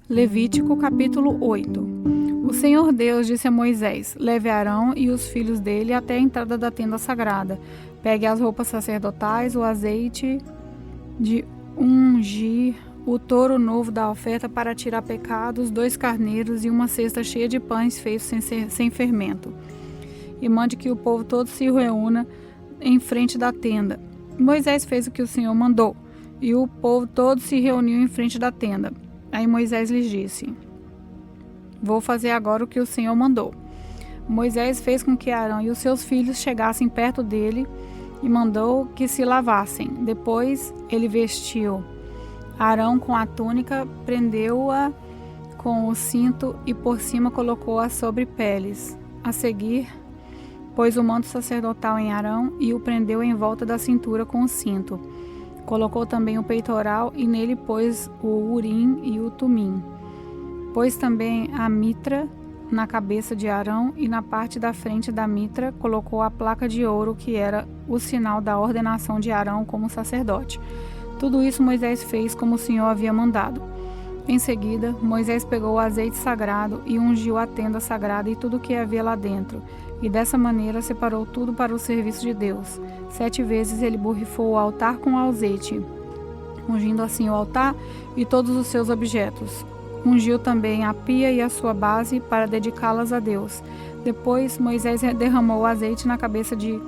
Levítico capítulo 8. O Senhor Deus disse a Moisés: leve Arão e os filhos dele até a entrada da tenda sagrada. Pegue as roupas sacerdotais, o azeite de ungir, o touro novo da oferta para tirar pecados, 2 carneiros e uma cesta cheia de pães feitos sem fermento. E mande que o povo todo se reúna em frente da tenda. Moisés fez o que o Senhor mandou, e o povo todo se reuniu em frente da tenda. Aí Moisés lhes disse: vou fazer agora o que o Senhor mandou. Moisés fez com que Arão e os seus filhos chegassem perto dele e mandou que se lavassem. Depois ele vestiu Arão com a túnica, prendeu-a com o cinto e por cima colocou-a sobre peles. A seguir, pôs o manto sacerdotal em Arão e o prendeu em volta da cintura com o cinto. Colocou também o peitoral e nele pôs o urim e o tumim. Pôs também a mitra na cabeça de Arão e na parte da frente da mitra colocou a placa de ouro que era o sinal da ordenação de Arão como sacerdote. Tudo isso Moisés fez como o Senhor havia mandado. Em seguida, Moisés pegou o azeite sagrado e ungiu a tenda sagrada e tudo o que havia lá dentro. E dessa maneira separou tudo para o serviço de Deus. 7 vezes ele borrifou o altar com azeite, ungindo assim o altar e todos os seus objetos. Ungiu também a pia e a sua base para dedicá-las a Deus. Depois Moisés derramou o azeite na cabeça de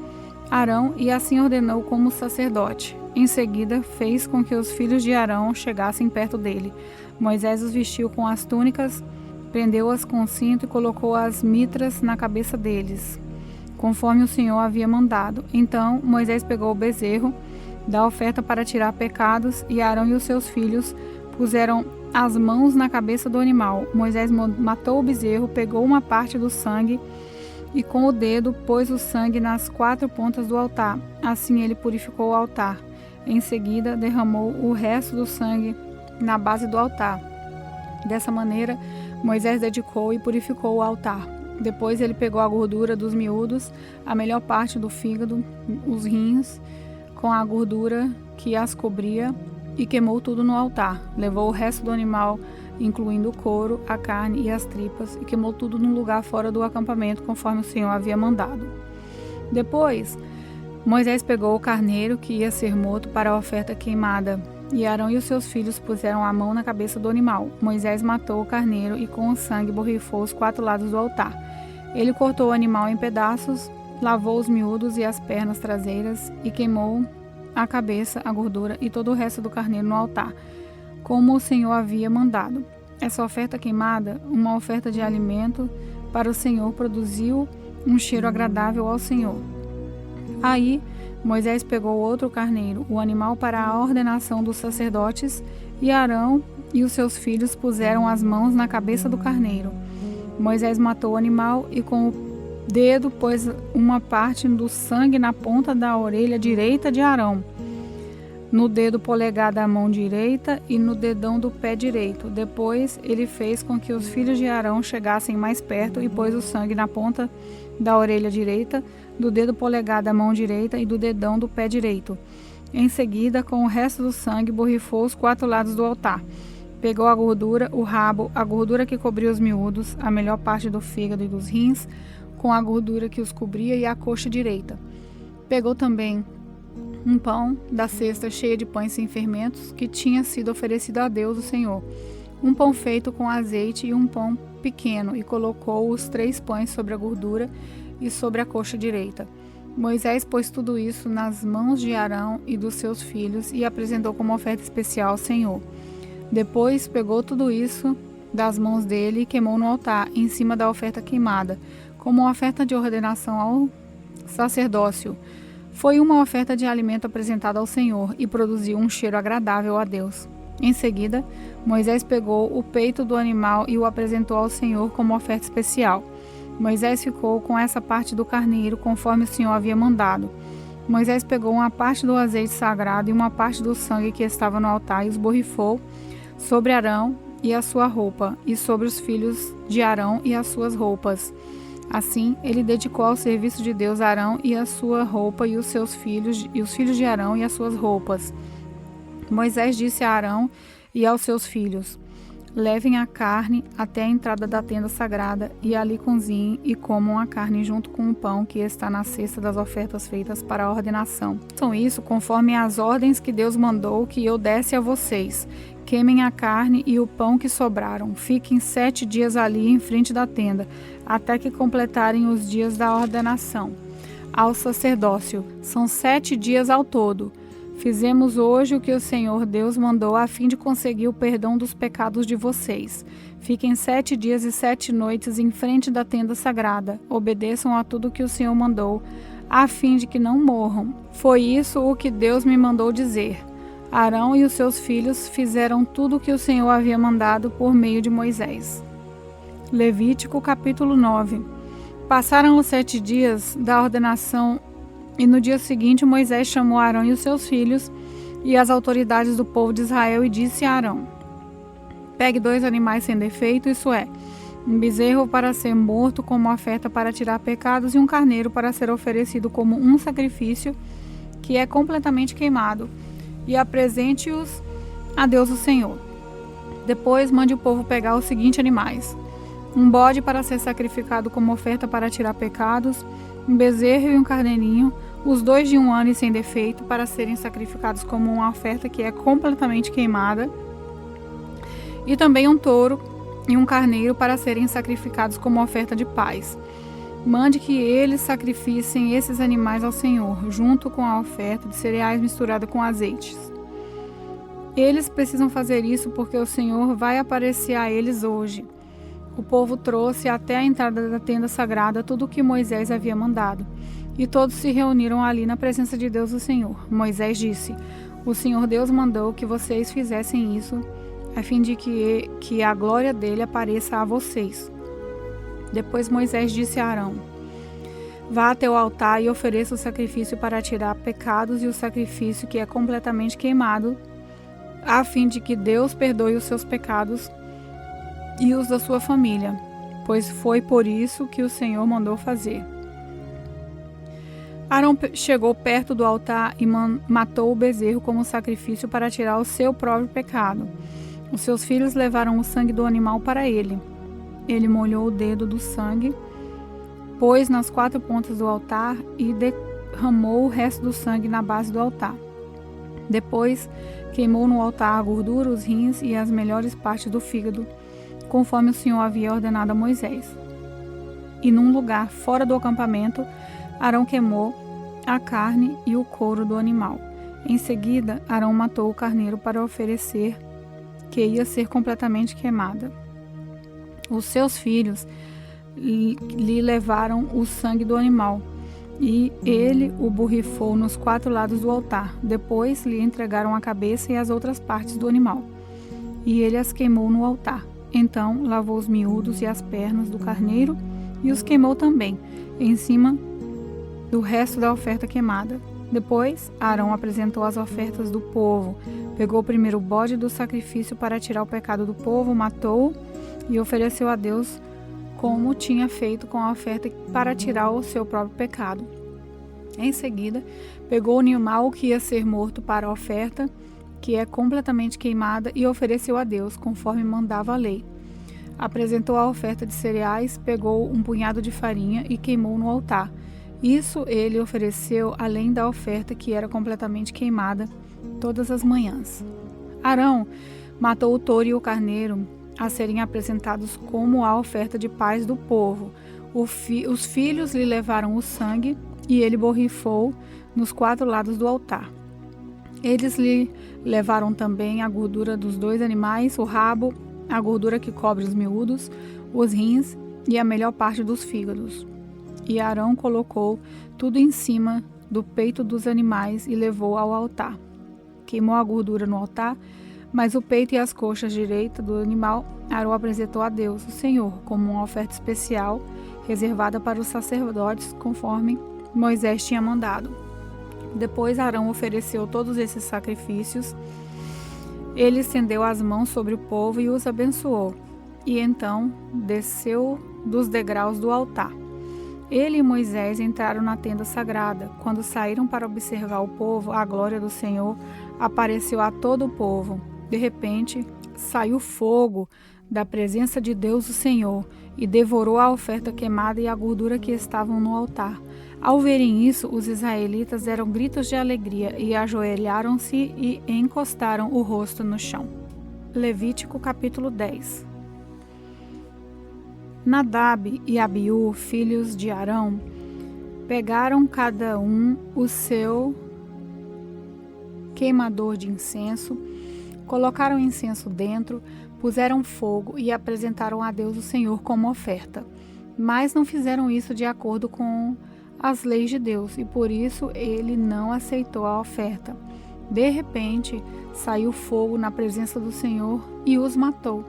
Arão e assim ordenou como sacerdote. Em seguida fez com que os filhos de Arão chegassem perto dele. Moisés os vestiu com as túnicas, prendeu-as com o cinto e colocou as mitras na cabeça deles, conforme o Senhor havia mandado. Então Moisés pegou o bezerro da oferta para tirar pecados e Arão e os seus filhos puseram as mãos na cabeça do animal. Moisés matou o bezerro, pegou uma parte do sangue e com o dedo pôs o sangue nas 4 pontas do altar. Assim ele purificou o altar. Em seguida derramou o resto do sangue na base do altar. Dessa maneira Moisés dedicou e purificou o altar. Depois ele pegou a gordura dos miúdos, a melhor parte do fígado, os rins, com a gordura que as cobria, e queimou tudo no altar. Levou o resto do animal, incluindo o couro, a carne e as tripas, e queimou tudo num lugar fora do acampamento, conforme o Senhor havia mandado. Depois, Moisés pegou o carneiro que ia ser morto para a oferta queimada, e Arão e os seus filhos puseram a mão na cabeça do animal. Moisés matou o carneiro e com o sangue borrifou os 4 lados do altar. Ele cortou o animal em pedaços, lavou os miúdos e as pernas traseiras e queimou a cabeça, a gordura e todo o resto do carneiro no altar, como o Senhor havia mandado. Essa oferta queimada, uma oferta de alimento para o Senhor, produziu um cheiro agradável ao Senhor. Aí Moisés pegou outro carneiro, o animal para a ordenação dos sacerdotes, e Arão e os seus filhos puseram as mãos na cabeça do carneiro. Moisés matou o animal e com o dedo pôs uma parte do sangue na ponta da orelha direita de Arão, no dedo polegar da mão direita e no dedão do pé direito. Depois ele fez com que os filhos de Arão chegassem mais perto e pôs o sangue na ponta da orelha direita, do dedo polegar da mão direita e do dedão do pé direito. Em seguida, com o resto do sangue, borrifou os 4 lados do altar. Pegou a gordura, o rabo, a gordura que cobria os miúdos, a melhor parte do fígado e dos rins, com a gordura que os cobria e a coxa direita. Pegou também um pão da cesta cheia de pães sem fermentos que tinha sido oferecido a Deus, o Senhor. Um pão feito com azeite e um pão pequeno, e colocou os 3 pães sobre a gordura e sobre a coxa direita. Moisés pôs tudo isso nas mãos de Arão e dos seus filhos e apresentou como oferta especial ao Senhor. Depois pegou tudo isso das mãos dele e queimou no altar, em cima da oferta queimada, como uma oferta de ordenação ao sacerdócio. Foi uma oferta de alimento apresentada ao Senhor e produziu um cheiro agradável a Deus. Em seguida, Moisés pegou o peito do animal e o apresentou ao Senhor como oferta especial. Moisés ficou com essa parte do carneiro, conforme o Senhor havia mandado. Moisés pegou uma parte do azeite sagrado e uma parte do sangue que estava no altar e os borrifou sobre Arão e a sua roupa, e sobre os filhos de Arão e as suas roupas. Assim, ele dedicou ao serviço de Deus Arão e a sua roupa e os seus filhos, e os filhos de Arão e as suas roupas. Moisés disse a Arão e aos seus filhos: Levem a carne até a entrada da tenda sagrada e ali cozinhem e comam a carne junto com o pão que está na cesta das ofertas feitas para a ordenação. Façam isso conforme as ordens que Deus mandou que eu desse a vocês. Queimem a carne e o pão que sobraram. Fiquem 7 dias ali em frente da tenda, até que completarem os dias da ordenação ao sacerdócio. São 7 dias ao todo. Fizemos hoje o que o Senhor Deus mandou a fim de conseguir o perdão dos pecados de vocês. Fiquem 7 dias e 7 noites em frente da tenda sagrada. Obedeçam a tudo que o Senhor mandou, a fim de que não morram. Foi isso o que Deus me mandou dizer. Arão e os seus filhos fizeram tudo o que o Senhor havia mandado por meio de Moisés. Levítico capítulo 9. Passaram os 7 dias da ordenação e no dia seguinte Moisés chamou Arão e os seus filhos e as autoridades do povo de Israel e disse a Arão: pegue 2 animais sem defeito, isso é, um bezerro para ser morto como oferta para tirar pecados e um carneiro para ser oferecido como um sacrifício que é completamente queimado, e apresente-os a Deus o Senhor. Depois mande o povo pegar os seguintes animais: um bode para ser sacrificado como oferta para tirar pecados, um bezerro e um carneirinho, os 2 de 1 ano e sem defeito, para serem sacrificados como uma oferta que é completamente queimada, e também um touro e um carneiro para serem sacrificados como oferta de paz. Mande que eles sacrificem esses animais ao Senhor, junto com a oferta de cereais misturada com azeites. Eles precisam fazer isso porque o Senhor vai aparecer a eles hoje. O povo trouxe até a entrada da tenda sagrada tudo o que Moisés havia mandado, e todos se reuniram ali na presença de Deus o Senhor. Moisés disse: o Senhor Deus mandou que vocês fizessem isso, a fim de que a glória dele apareça a vocês. Depois Moisés disse a Arão: vá até o altar e ofereça o sacrifício para tirar pecados e o sacrifício que é completamente queimado, a fim de que Deus perdoe os seus pecados e os da sua família, pois foi por isso que o Senhor mandou fazer. Arão chegou perto do altar e matou o bezerro como sacrifício para tirar o seu próprio pecado. Os seus filhos levaram o sangue do animal para ele. Ele molhou o dedo do sangue, pôs nas 4 pontas do altar e derramou o resto do sangue na base do altar. Depois, queimou no altar a gordura, os rins e as melhores partes do fígado, conforme o Senhor havia ordenado a Moisés. E num lugar fora do acampamento, Arão queimou a carne e o couro do animal. Em seguida, Arão matou o carneiro para oferecer, que ia ser completamente queimada. Os seus filhos lhe levaram o sangue do animal, e ele o borrifou nos 4 lados do altar. Depois lhe entregaram a cabeça e as outras partes do animal, e ele as queimou no altar. Então lavou os miúdos e as pernas do carneiro e os queimou também, em cima do resto da oferta queimada. Depois, Arão apresentou as ofertas do povo. Pegou primeiro o bode do sacrifício para tirar o pecado do povo, matou-o e ofereceu a Deus como tinha feito com a oferta para tirar o seu próprio pecado. Em seguida, pegou o animal que ia ser morto para a oferta, que é completamente queimada, e ofereceu a Deus, conforme mandava a lei. Apresentou a oferta de cereais, pegou um punhado de farinha e queimou no altar. Isso ele ofereceu além da oferta que era completamente queimada todas as manhãs. Arão matou o touro e o carneiro a serem apresentados como a oferta de paz do povo. Os filhos lhe levaram o sangue e ele borrifou nos 4 lados do altar. Eles lhe levaram também a gordura dos 2 animais, o rabo, a gordura que cobre os miúdos, os rins e a melhor parte dos fígados. E Arão colocou tudo em cima do peito dos animais e levou ao altar. Queimou a gordura no altar, mas o peito e as coxas direita do animal Arão apresentou a Deus, o Senhor, como uma oferta especial reservada para os sacerdotes, conforme Moisés tinha mandado. Depois Arão ofereceu todos esses sacrifícios. Ele estendeu as mãos sobre o povo e os abençoou. E então desceu dos degraus do altar. Ele e Moisés entraram na tenda sagrada. Quando saíram para observar o povo, a glória do Senhor apareceu a todo o povo. De repente, saiu fogo da presença de Deus o Senhor e devorou a oferta queimada e a gordura que estavam no altar. Ao verem isso, os israelitas deram gritos de alegria e ajoelharam-se e encostaram o rosto no chão. Levítico capítulo 10. Nadab e Abiú, filhos de Arão, pegaram cada um o seu queimador de incenso, colocaram incenso dentro, puseram fogo e apresentaram a Deus o Senhor como oferta. Mas não fizeram isso de acordo com as leis de Deus, e por isso ele não aceitou a oferta. De repente, saiu fogo na presença do Senhor e os matou.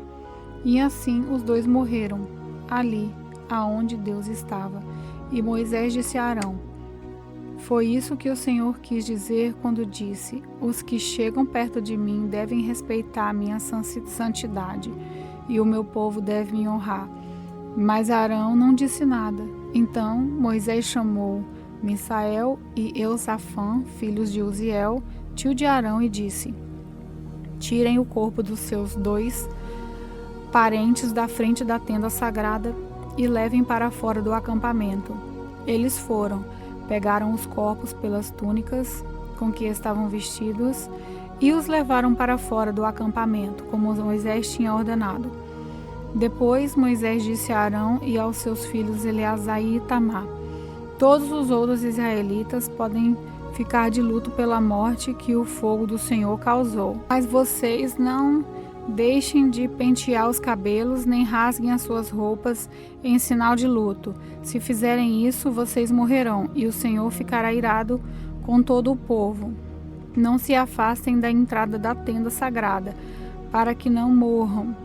E assim os dois morreram, ali aonde Deus estava. E Moisés disse a Arão: foi isso que o Senhor quis dizer quando disse: os que chegam perto de mim devem respeitar a minha santidade, e o meu povo deve me honrar. Mas Arão não disse nada. Então Moisés chamou Misael e Eusafã, filhos de Uziel, tio de Arão, e disse: tirem o corpo dos seus 2 parentes da frente da tenda sagrada e levem para fora do acampamento. Eles foram, pegaram os corpos pelas túnicas com que estavam vestidos e os levaram para fora do acampamento, como Moisés tinha ordenado. Depois Moisés disse a Arão e aos seus filhos Eleazar e Itamar: todos os outros israelitas podem ficar de luto pela morte que o fogo do Senhor causou, mas vocês não deixem de pentear os cabelos, nem rasguem as suas roupas em sinal de luto. Se fizerem isso, vocês morrerão, e o Senhor ficará irado com todo o povo. Não se afastem da entrada da tenda sagrada, para que não morram,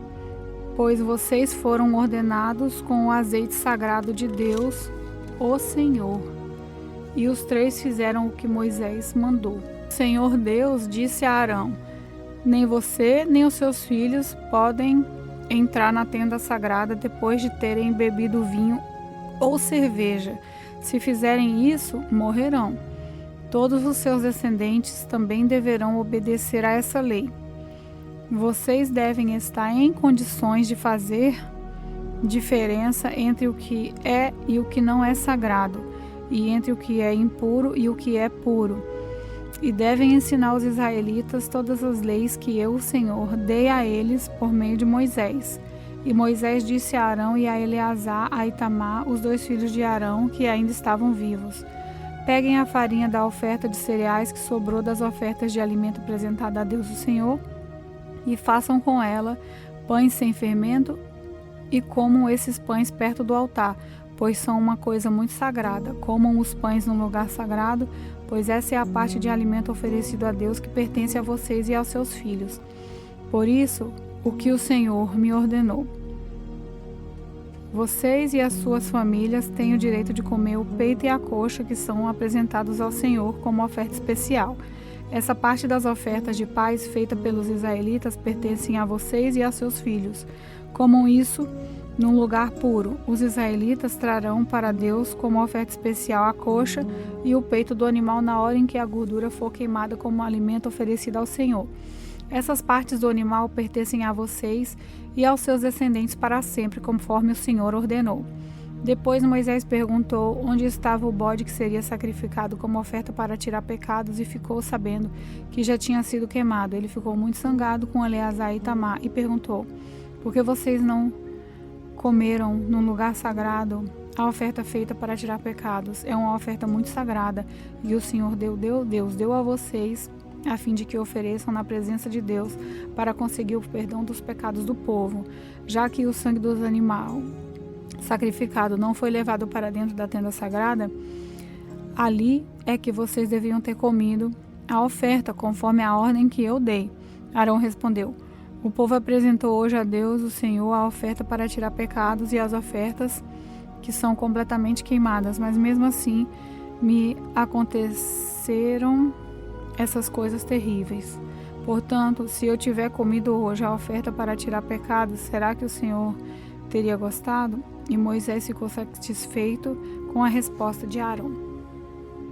pois vocês foram ordenados com o azeite sagrado de Deus, o Senhor. E os 3 fizeram o que Moisés mandou. O Senhor Deus disse a Arão: nem você, nem os seus filhos podem entrar na tenda sagrada depois de terem bebido vinho ou cerveja. Se fizerem isso, morrerão. Todos os seus descendentes também deverão obedecer a essa lei. Vocês devem estar em condições de fazer diferença entre o que é e o que não é sagrado, e entre o que é impuro e o que é puro. E devem ensinar aos israelitas todas as leis que eu, o Senhor, dei a eles por meio de Moisés. E Moisés disse a Arão e a Eleazar, a Itamar, os 2 filhos de Arão, que ainda estavam vivos: peguem a farinha da oferta de cereais que sobrou das ofertas de alimento apresentada a Deus o Senhor, e façam com ela pães sem fermento, e comam esses pães perto do altar, pois são uma coisa muito sagrada. Comam os pães no lugar sagrado, pois essa é a parte de alimento oferecido a Deus que pertence a vocês e aos seus filhos. Por isso, o que o Senhor me ordenou: vocês e as suas famílias têm o direito de comer o peito e a coxa que são apresentados ao Senhor como oferta especial. Essa parte das ofertas de paz feita pelos israelitas pertencem a vocês e a seus filhos. Comam isso num lugar puro. Os israelitas trarão para Deus como oferta especial a coxa e o peito do animal na hora em que a gordura for queimada como alimento oferecido ao Senhor. Essas partes do animal pertencem a vocês e aos seus descendentes para sempre, conforme o Senhor ordenou. Depois Moisés perguntou onde estava o bode que seria sacrificado como oferta para tirar pecados, e ficou sabendo que já tinha sido queimado. Ele ficou muito zangado com Eleazar e Itamar e perguntou: por que vocês não comeram num lugar sagrado a oferta feita para tirar pecados? É uma oferta muito sagrada, e o Senhor Deus deu a vocês, a fim de que ofereçam na presença de Deus para conseguir o perdão dos pecados do povo. Já que o sangue dos animais sacrificado não foi levado para dentro da tenda sagrada, ali é que vocês deviam ter comido a oferta, conforme a ordem que eu dei. Arão respondeu: o povo apresentou hoje a Deus, o Senhor, a oferta para tirar pecados e as ofertas que são completamente queimadas, mas mesmo assim me aconteceram essas coisas terríveis. Portanto, se eu tiver comido hoje a oferta para tirar pecados, será que o Senhor teria gostado? E Moisés ficou satisfeito com a resposta de Arão.